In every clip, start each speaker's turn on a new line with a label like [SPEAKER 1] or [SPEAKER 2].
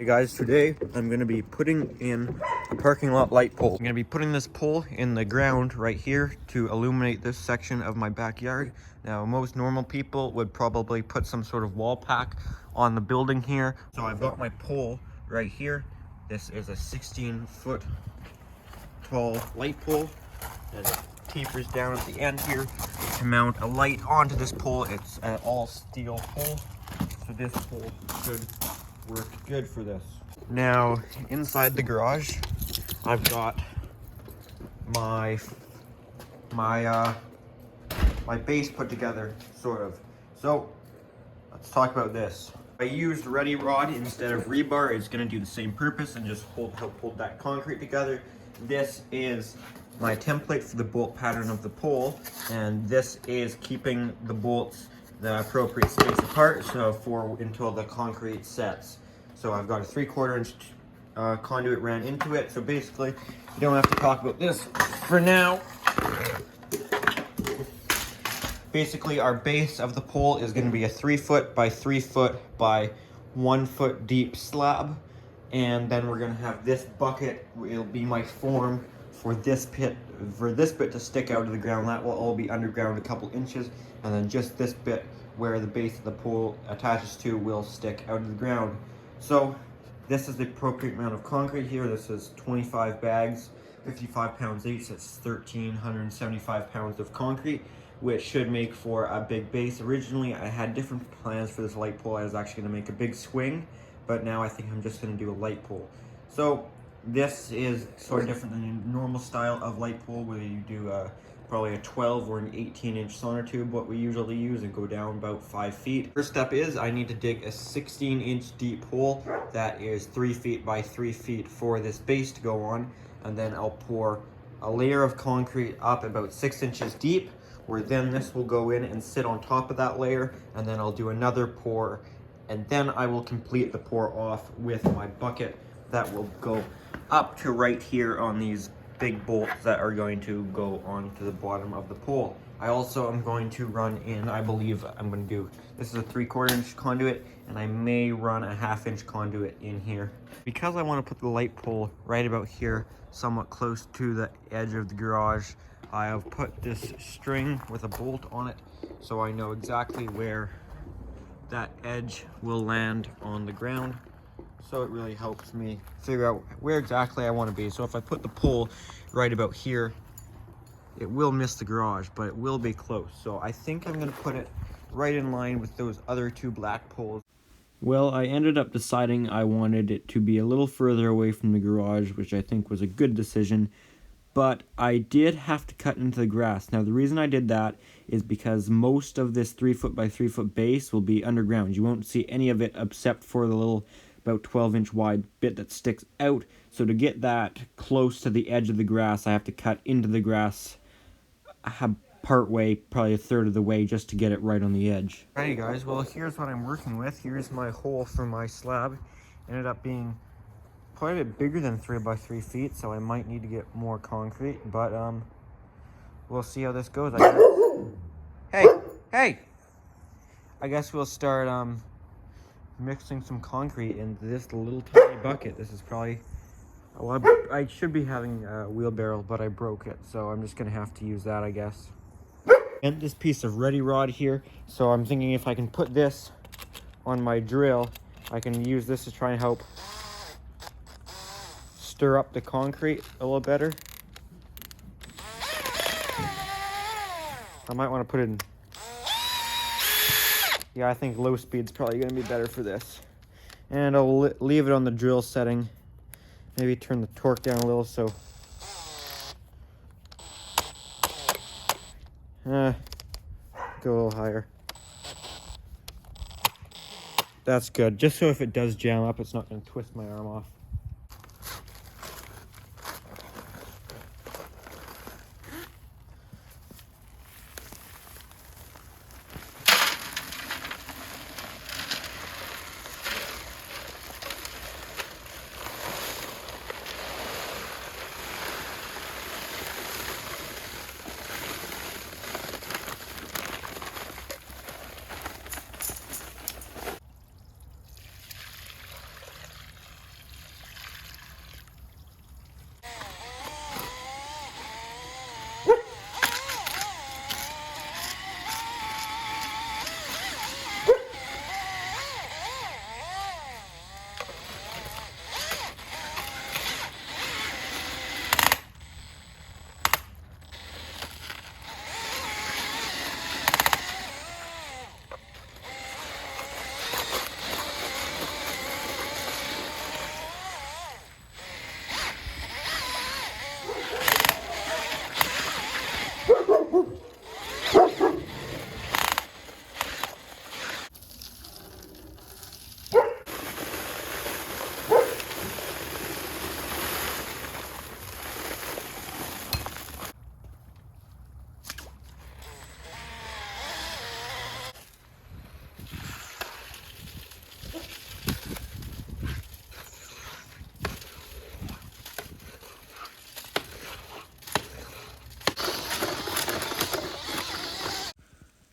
[SPEAKER 1] Hey guys, today I'm going to be putting in a parking lot light pole. I'm going to be putting this pole in the ground right here to illuminate this section of my backyard. Now, most normal people would probably put some sort of wall pack on the building here. So I've got my pole right here. This is a 16-foot tall light pole, and it tapers down at the end here to mount a light onto this pole. It's an all steel pole, so this pole should work good for this. Now, inside the garage, I've got my base put together, sort of. So, let's talk about this. I used Ready Rod instead of rebar. It's going to do the same purpose and just help hold that concrete together. This is my template for the bolt pattern of the pole, and this is keeping the bolts the appropriate space apart until the concrete sets. So I've got a 3/4 inch conduit ran into it. So basically, you don't have to talk about this for now. Basically, our base of the pole is going to be a 3-foot by 3-foot by 1-foot deep slab, and then we're going to have this bucket. It'll be my form for this bit to stick out of the ground. That will all be underground a couple inches, and then just this bit where the base of the pole attaches to will stick out of the ground. So this is the appropriate amount of concrete here. This is 25 bags, 55 pounds each. That's 1,375 pounds of concrete, which should make for a big base. Originally, I had different plans for this light pole. I was actually going to make a big swing, but now I think I'm just going to do a light pole. So this is sort of different than a normal style of light pole where you do probably a 12 or an 18-inch sonotube, what we usually use, and go down about 5 feet. First step is I need to dig a 16-inch deep hole that is 3 feet by 3 feet for this base to go on, and then I'll pour a layer of concrete up about 6 inches deep, where then this will go in and sit on top of that layer, and then I'll do another pour, and then I will complete the pour off with my bucket that will go up to right here on these big bolts that are going to go onto the bottom of the pole. I also am going to run in, I believe I'm going to do, this is a 3/4 inch conduit, and I may run a 1/2 inch conduit in here. Because I want to put the light pole right about here, somewhat close to the edge of the garage, I have put this string with a bolt on it, so I know exactly where that edge will land on the ground. So it really helps me figure out where exactly I want to be. So if I put the pole right about here, it will miss the garage, but it will be close. So I think I'm going to put it right in line with those other two black poles. Well, I ended up deciding I wanted it to be a little further away from the garage, which I think was a good decision. But I did have to cut into the grass. Now, the reason I did that is because most of this 3-foot by 3-foot base will be underground. You won't see any of it except for the little about 12-inch wide bit that sticks out. So to get that close to the edge of the grass, I have to cut into the grass part way, probably a third of the way, just to get it right on the edge. Alrighty guys, well here's what I'm working with. Here's my hole for my slab. Ended up being quite a bit bigger than 3 by 3 feet, so I might need to get more concrete, but we'll see how this goes. Hey! I guess we'll start mixing some concrete into this little tiny bucket. This is probably, well, I should be having a wheelbarrow, but I broke it, so I'm just gonna have to use that, I guess. And this piece of Ready Rod here, so I'm thinking if I can put this on my drill, I can use this to try and help stir up the concrete a little better. I might want to put it in. Yeah, I think low speed's probably going to be better for this. And I'll leave it on the drill setting. Maybe turn the torque down a little so. Go a little higher. That's good. Just so if it does jam up, it's not going to twist my arm off.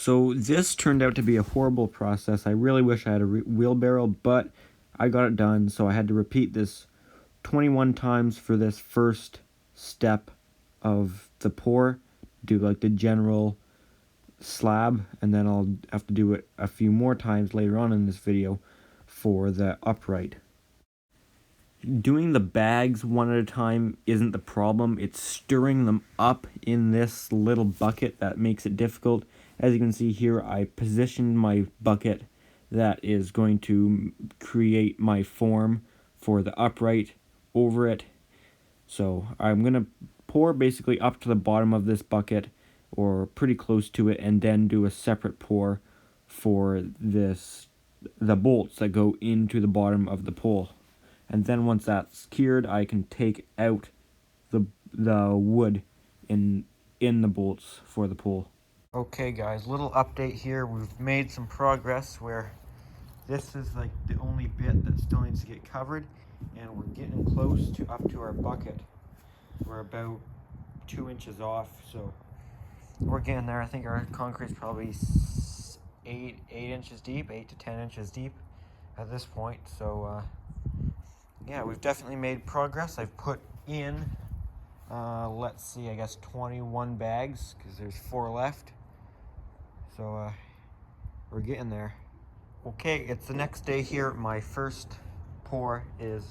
[SPEAKER 1] So this turned out to be a horrible process. I really wish I had a wheelbarrow, but I got it done. So I had to repeat this 21 times for this first step of the pour, do like the general slab, and then I'll have to do it a few more times later on in this video for the upright. Doing the bags one at a time isn't the problem. It's stirring them up in this little bucket that makes it difficult. As you can see here, I positioned my bucket that is going to create my form for the upright over it. So I'm going to pour basically up to the bottom of this bucket, or pretty close to it, and then do a separate pour for the bolts that go into the bottom of the pole. And then once that's cured, I can take out the wood in the bolts for the pole. Okay guys, little update here. We've made some progress where this is like the only bit that still needs to get covered, and we're getting close to up to our bucket. We're about 2 inches off, so we're getting there. I think our concrete's probably 8 inches deep, 8 to 10 inches deep at this point. So yeah, we've definitely made progress. I've put in, let's see, I guess 21 bags, because there's 4 left. So we're getting there. Okay, it's the next day here. My first pour is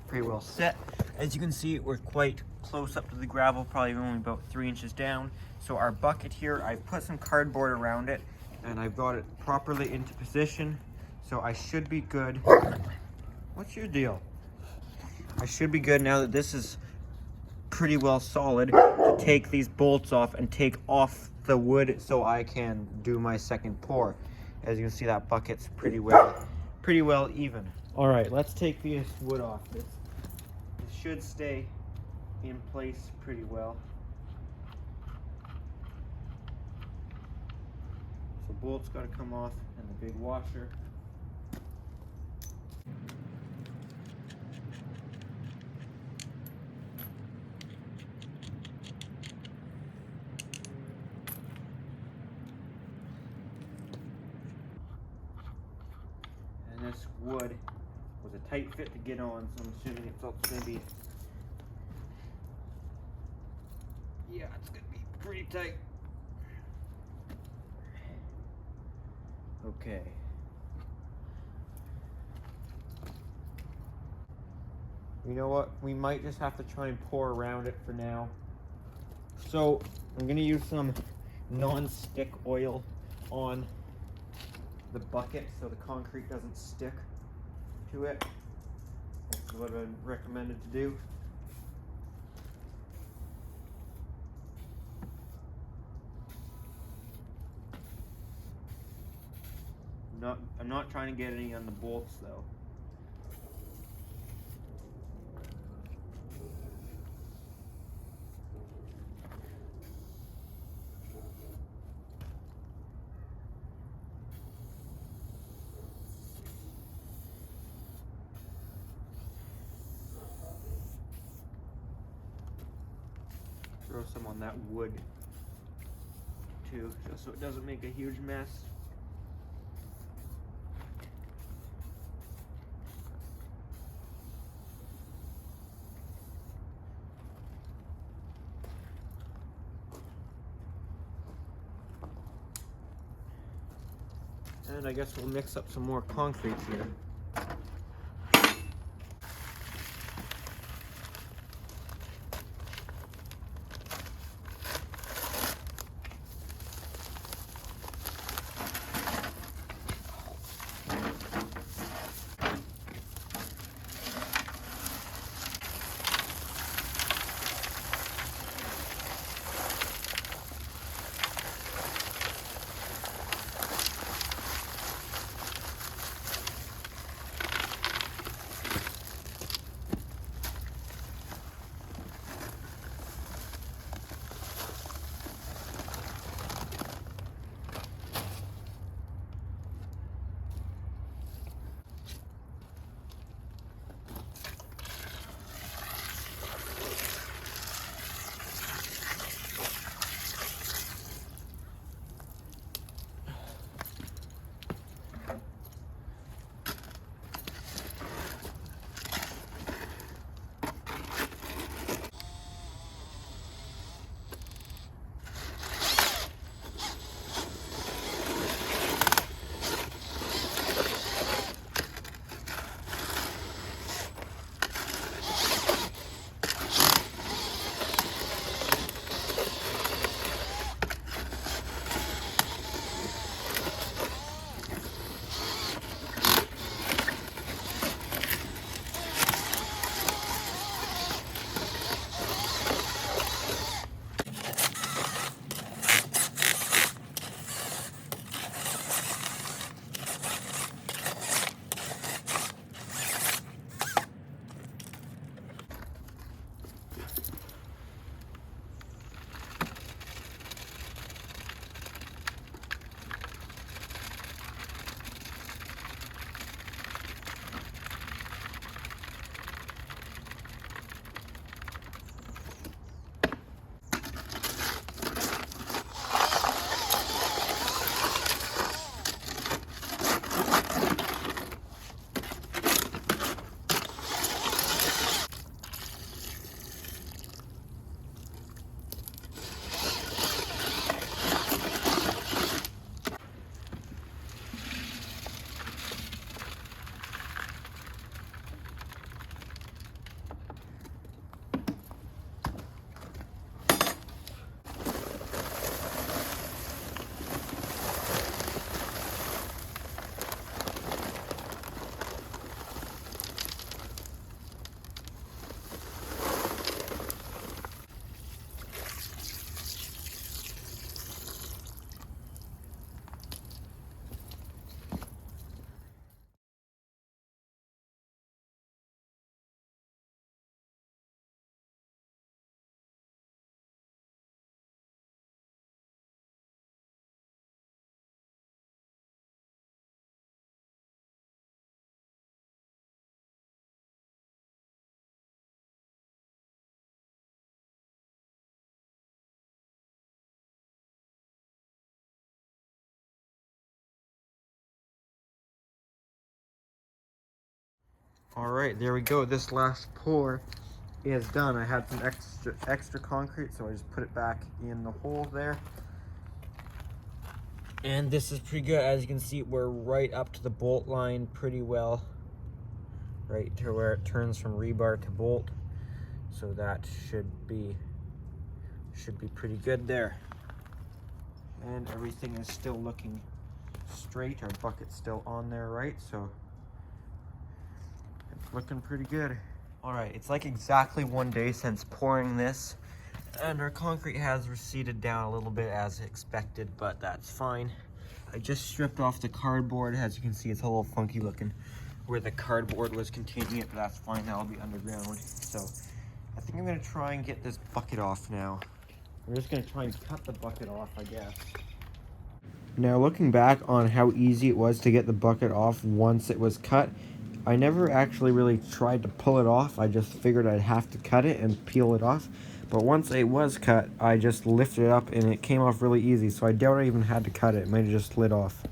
[SPEAKER 1] pretty well set. As you can see, we're quite close up to the gravel, probably only about 3 inches down. So our bucket here, I've put some cardboard around it, and I've got it properly into position. So I should be good. What's your deal? I should be good now that this is pretty well solid to take these bolts off and take off the wood so I can do my second pour. As you can see, that bucket's pretty well even. All right, let's take this wood off. This should stay in place pretty well. So bolt's got to come off, and the big washer. And this wood was a tight fit to get on, so I'm assuming it's also going to be, yeah, it's going to be pretty tight. Okay. You know what? We might just have to try and pour around it for now. So I'm going to use some non-stick oil on the bucket so the concrete doesn't stick to it. That's what I've recommended to do. I'm not trying to get any on the bolts though. Throw some on that wood too, just so it doesn't make a huge mess. And I guess we'll mix up some more concrete here. All right, there we go. This last pour is done. I had some extra concrete, so I just put it back in the hole there. And this is pretty good. As you can see, we're right up to the bolt line pretty well. Right to where it turns from rebar to bolt. So that should be pretty good there. And everything is still looking straight. Our bucket's still on there, right? So it's looking pretty good. All right, it's like exactly 1 day since pouring this, and our concrete has receded down a little bit as expected, but that's fine. I just stripped off the cardboard. As you can see, it's a little funky looking where the cardboard was containing it, but that's fine. That'll be underground. So I think I'm gonna try and get this bucket off now. We're just gonna try and cut the bucket off, I guess. Now, looking back on how easy it was to get the bucket off once it was cut, I never actually really tried to pull it off. I just figured I'd have to cut it and peel it off. But once it was cut, I just lifted it up and it came off really easy. So I doubt I even had to cut it. It might have just slid off.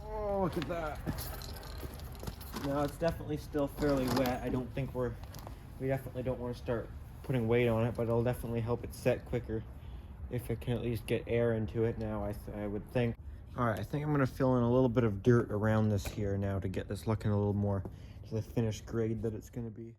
[SPEAKER 1] Oh, look at that. Now, it's definitely still fairly wet. I don't think we definitely don't want to start putting weight on it, but it'll definitely help it set quicker if it can at least get air into it now, I would think. All right, I think I'm gonna fill in a little bit of dirt around this here now to get this looking a little more to the finished grade that it's gonna be.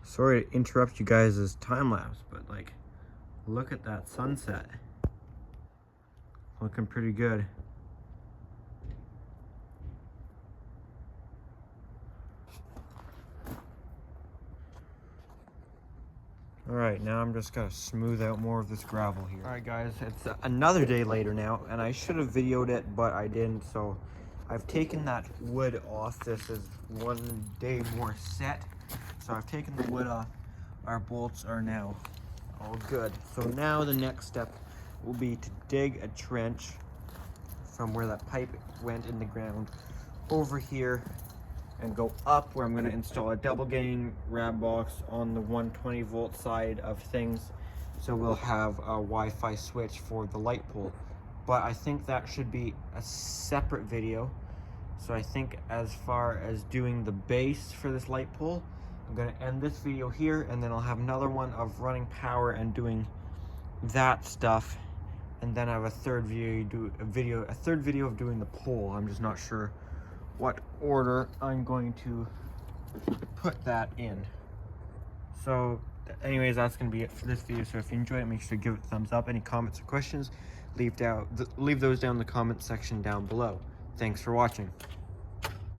[SPEAKER 1] Sorry to interrupt you guys' time lapse, but like, look at that sunset. Looking pretty good. All right, now I'm just gonna smooth out more of this gravel here. All right, guys, it's another day later now, and I should have videoed it, but I didn't, so I've taken that wood off. This is 1 day more set. So I've taken the wood off. Our bolts are now all good. So now the next step will be to dig a trench from where that pipe went in the ground over here and go up where I'm going to install a double gain rab box on the 120 volt side of things. So we'll have a Wi-Fi switch for the light pole. But I think that should be a separate video. So I think as far as doing the base for this light pole, I'm gonna end this video here, and then I'll have another one of running power and doing that stuff, and then I have a third video of doing the pole. I'm just not sure what order I'm going to put that in. So anyways, that's gonna be it for this video. So if you enjoyed it, make sure to give it a thumbs up. Any comments or questions, leave those down in the comment section down below. Thanks for watching.